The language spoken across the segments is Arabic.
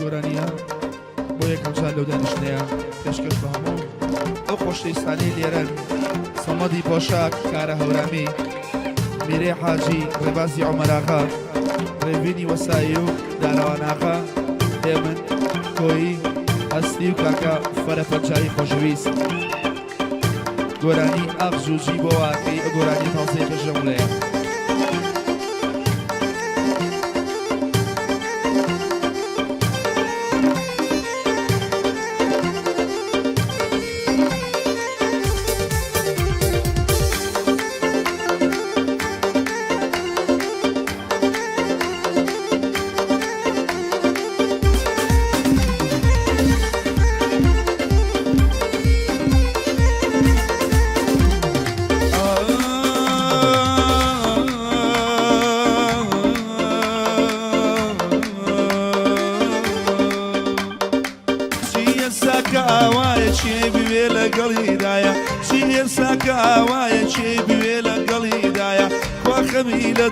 گۆرانیە بۆ یەکەم جار لەو دانیشتەیە پێشکەش بە هەموو ئەو خۆشەویستانەی لێرەن سەمەدی پۆشاک کارە هەورامی میرێ حاجی ڕێبازی عومەراغا ڕێبینی وەسایی و داراواناغا هێمن کۆیی هەستی و کاکە فەرەپەنجایی خۆشەویست گۆرانی ئاغزوجی بۆ واقعی گۆرانی تاوزەی خێژەمولەیە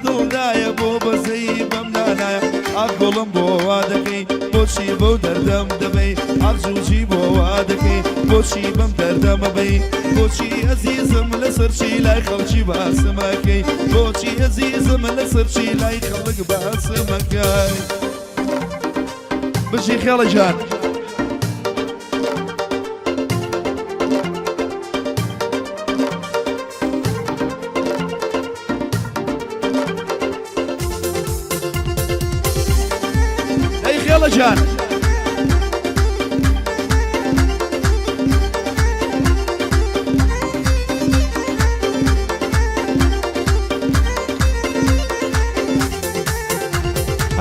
دڵدایە بۆ بەزەی بەم نانایە ئاگۆڵم بۆ وا دەکەی بۆچی بۆ دەردەم دەبەی ئازووجی بۆ وا دەکەی بۆچی بەم دەردەمەبەی بۆچی ئەزیزم لەسەرچی لای خەڵکی باسمەکەی بۆچی ئەزیزم لەسەرچی لای خەڵک باسمەکەی بژی خێڵە جان جان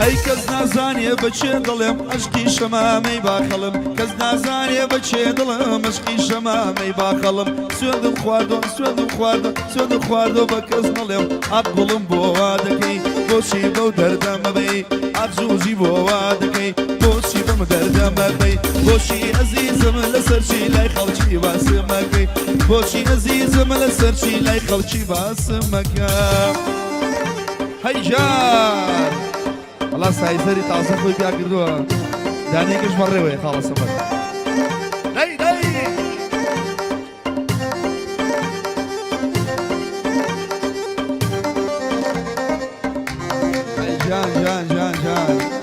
هەی کەس نازانێ بەچێ دڵێم عەشقی شەمامەی باخەڵم کەس نازانێ بەچێ دڵم عەشقی شەمامەی باخەڵم سوێندم خواردۆ سوێندم خواردۆ سوێندم خواردۆ بە کەس نەڵێم ئاق گوڵم بۆ وا دەکەی بۆچی بەو دەردەمەبەی ئازووجی بۆ وا دەکەی بۆچی بەم دەردەمەبەی بۆچی ئەزیزم لەسەرچی لای خەڵکی باسمەکەی بۆچی ئەزیزم لەسەرچی لای خەڵکی باسمەکە هەی جان والله سایزەری تازە خۆی پیا کردووە دانێکش بەڕێوەیە خاڵە سەفەر دەی دەی جان جان جان جان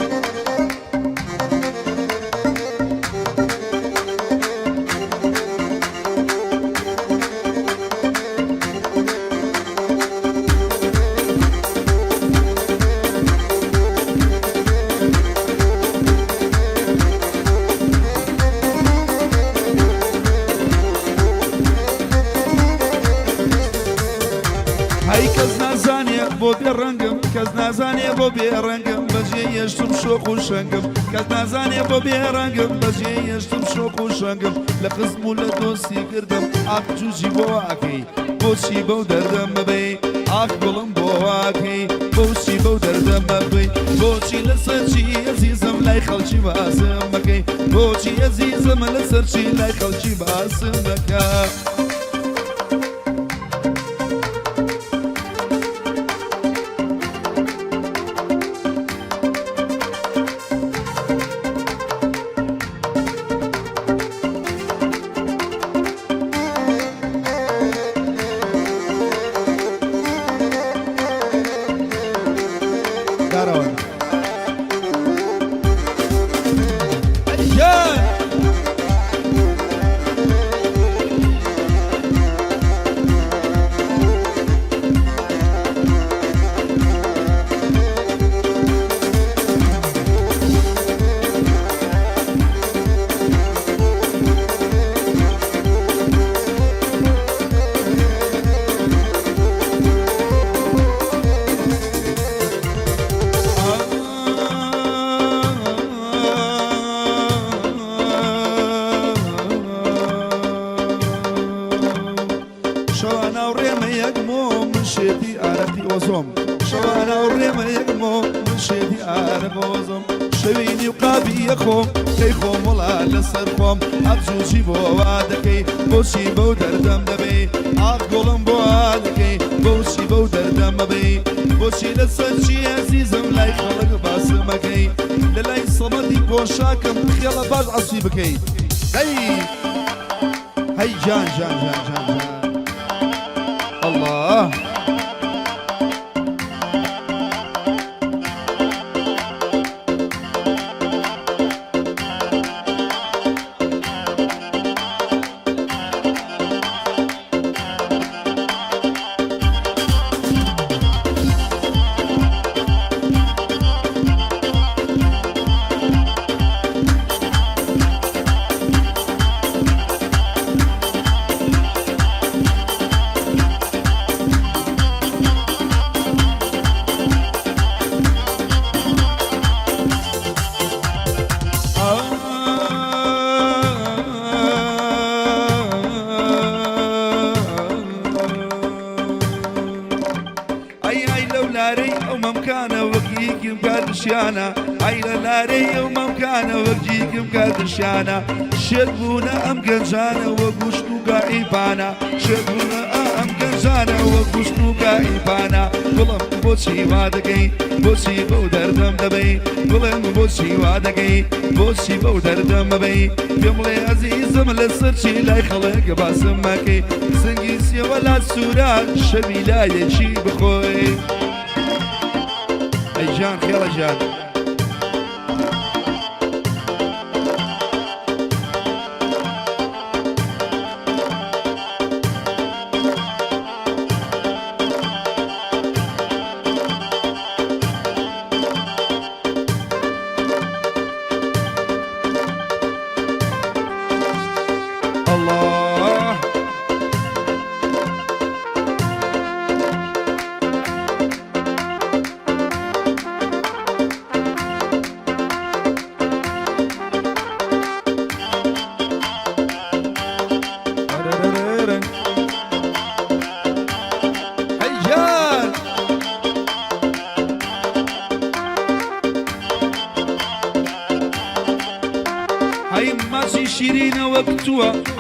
بۆ بێڕەنگم کەس نازانێ بۆ بێڕەنگم بەجێ هێشتم شۆق و شەنگم کەس نازانێ بۆ بێڕەنگم بەجێ هێشتم شۆق و شەنگم لە قزم و لە دۆستی کردم ئاق جوجی بۆ واکەی بۆچی بەو دەردەمەبەی ئاق گوڵم بۆ واکەی بۆچی بەو دەردەمەبەی بۆچی لەسەرچی ئەزیزم لای خەڵکی باسم مەکەی بۆچی ئەزیزم لەسەرچی لای خەڵکی باسم مەکە شوانا وريما يقمو من شيدي عربوزم شويني وقابي يخوم كيخوم ولا لسرخوم عبزوجي بو وادكي بوشي بو دردم دبي عقلم بو وادكي بوشي بو دردم دبي بوشي لسرشي عزيزم لای خەڵک باسمەکەی لە لای سەمەدی پۆشاکم خێڵە باش عەسی بکەیت هەی جان جان جان جان جان الله ئای لە لارەی ئەو مەمکانە وەکجیکم کاتشیانە شێتبوونە ئەم گەنجانە وە گوشت و گائیبانە شێتبوونە ئەم گەنجانە وە گوشت و گائیبانە بڵم بۆچی وا دەکەی بۆچی بەو دەردەم دەبەی بڵێم بۆچی وا دەکەی بۆچی بەو دەردەم مەبەی پێم بڵێ عەزیزم لەسەر چی لای خەڵک باسم مەکەی سنگی سێوە لا سوورە شەوی لایەکی بخۆی ئەی جان خێڵە جان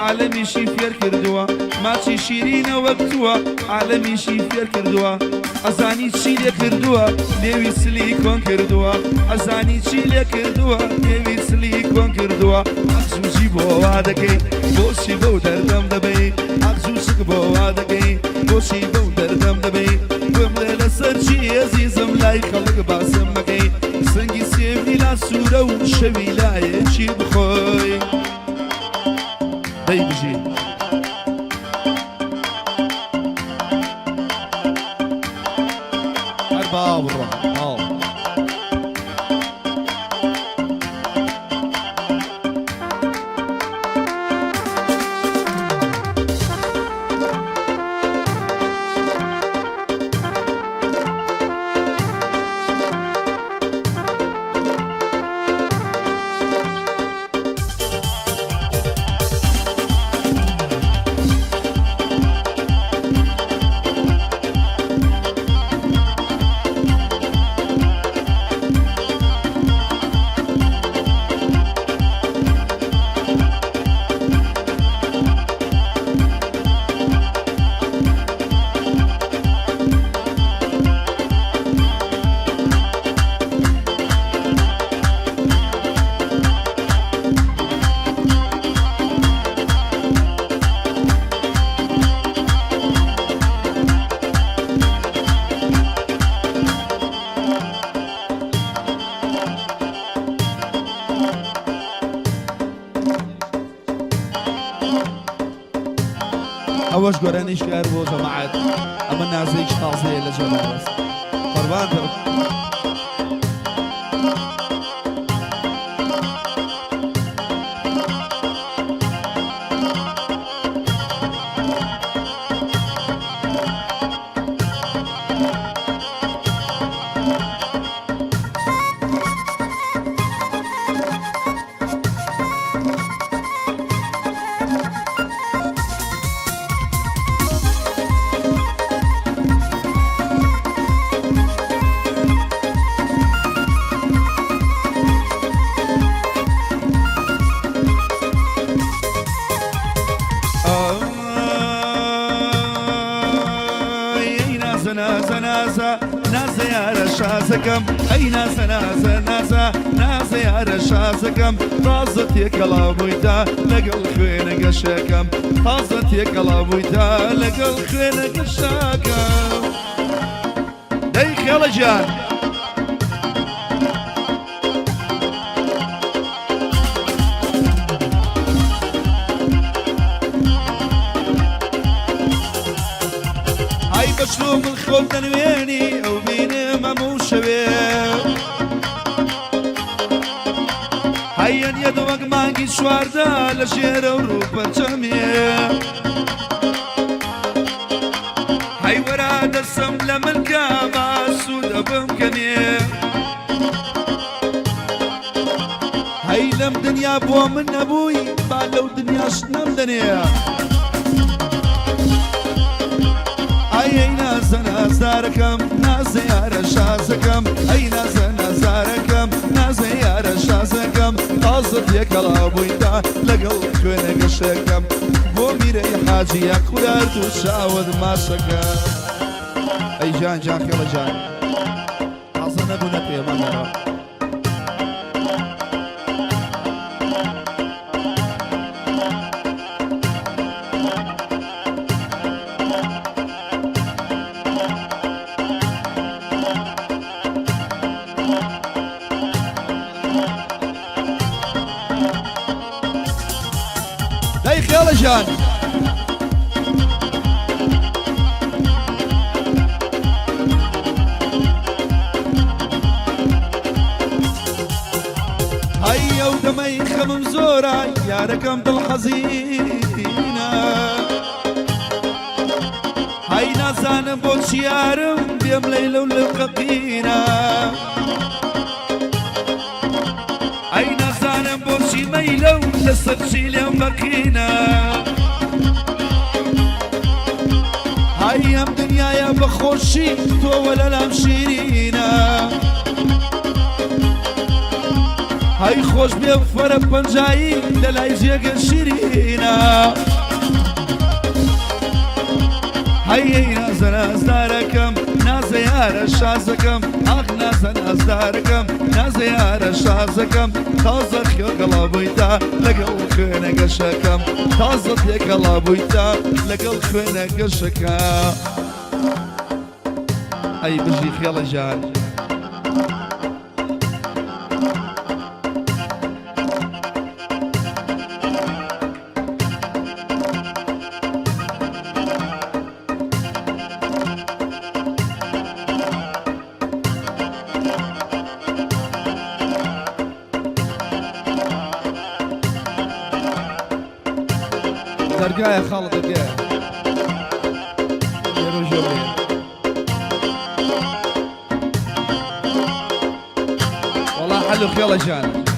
عالەمیشی فێر کردووە ماچی شیرینە وەک تووە عالەمیشی فێر کردووە ئەزانی چی لێ کردووە نێوی سلی کۆن کردووە ئەزانی چی لێ کردووە نێوی سلی کۆن کردووە ئەزووجی بۆ وا دەکەی بۆچی بەو دەردەم دەبەی ئەزووچک بۆ وا دەکەی بۆچی بەو دەردەم دەبەی بمڵێ لەسەر چی ئەزیزم لای خەڵک باسم مەکەی سنگی سێوی لا سوورە و شەوی لایەکی بخۆی دەی بژی هەر باو بڕۆ ئەوەش گۆرانیشکار بۆ جەماعەت ئەمە نازەیەکی تازەیە لە جەماعەت قوربان بێم شازەکەم ئەی نازە نازە نازە نازە یارە شازەکەم تازە تێکەڵا بوویدا لەگەڵ خوێنە گەشەکەم تازە تێکەڵا بوویدا لەگەڵ خوێنە گەشەکەم دەی خێڵە جان بشلوم الخول تنويني او بيني ممو شوي هيا يدو مقماقي شواردا لشير وروبا جميع هاي وراد السم لملكا باسود بمكني هاي لم دنيا بو من ابوي بالو دنيا شنم دنيا أي ناس نازاركم ناس يا رشازكم أي ناس نازاركم ناس يا رشازكم قاصد يكلا بويدا لقل خوينك الشكم بوميري حاجي يا قدرت وشاود ما شكا أي جان جان خيلا جان عصنا بنتي يا منارا يلا جان هيا ودمي خمم زورا يا رقم ضل حزينة هاي نازان بوش يارم بيم ليلة ولققينا هاي نازان بوشي ميلو لسرشي ليم بقينا هاي ام دنيا يا بخوشي تو ولا لام شيرينا هاي خوش بيفر بنجاي للاي جيق شيرينا هاي ناز ناز داركم ناز يا رشازكم اخ ناز ناز داركم ناز يا رشازكم تازة خيقلا بويتا لقل خوينة قشكم تازة خيقلا بويتا لقل خوينة قشكم هاي بجي خيالة جان درقا يا خالد درقا يا رجل والله حلو خيالة جان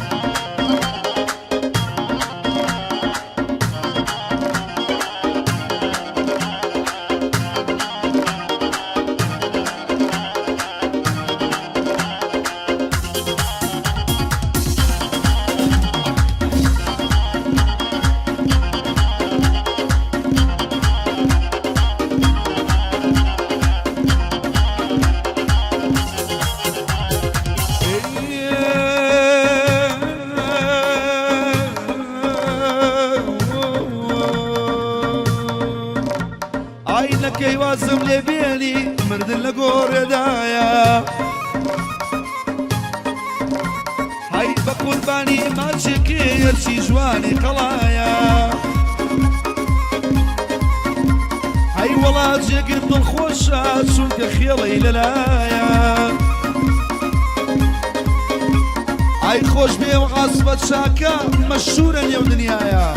عينك يوازم لبيني مرد لقور يدايا هاي بقول باني ما تشكير شي جواني قلايا هاي والله تجيك بدون خوشات شونك خيالي للايا هاي خوش بيه وغاصبة شاكا مشهورا يا دنيايا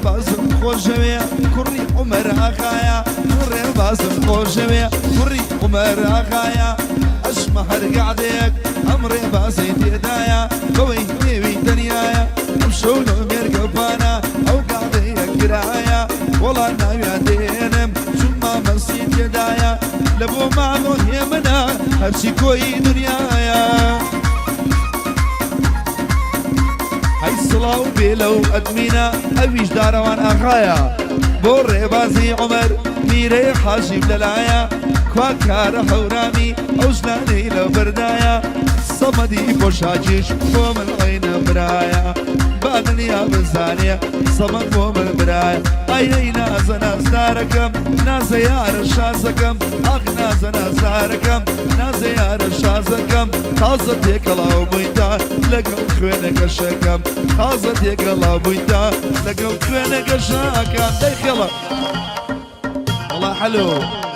بازم خوشوية كوري عمر أخايا كوري بازم خوشوية كوري عمر أخايا أشمهر قعدك أمري بازي تيدايا قوي نيوي دنيايا أمشولو ميرقبانا أو قعدي كرايا والله ناوي دينم شما مسيت يدايا لبو معمون يمنا هرشي كوي دنيايا هاي صلاة وبيلو أدمينا أويش داروان أخايا بوري بازي عمر میرەی حاجی لەلایە کوا کارە هەورامی ئەو ژنانەی لە بەردایە سەمەدی بۆشاجیش بۆ من عینە برایە با دنیا بزانێ سەمەد بۆ من برایە ئەی نازە نازدارەکەم نازە یارە شازەکەم ئاخ نازە نازدارەکەم نازە یارە شازەکەم تازە تێکەڵاو بوویتا لەگەڵ خوێنەکە شەکەم تازە تێکەڵاو بوویتا لەگەڵ خوێنەکە شەکەم دەی خێڵە والله حلو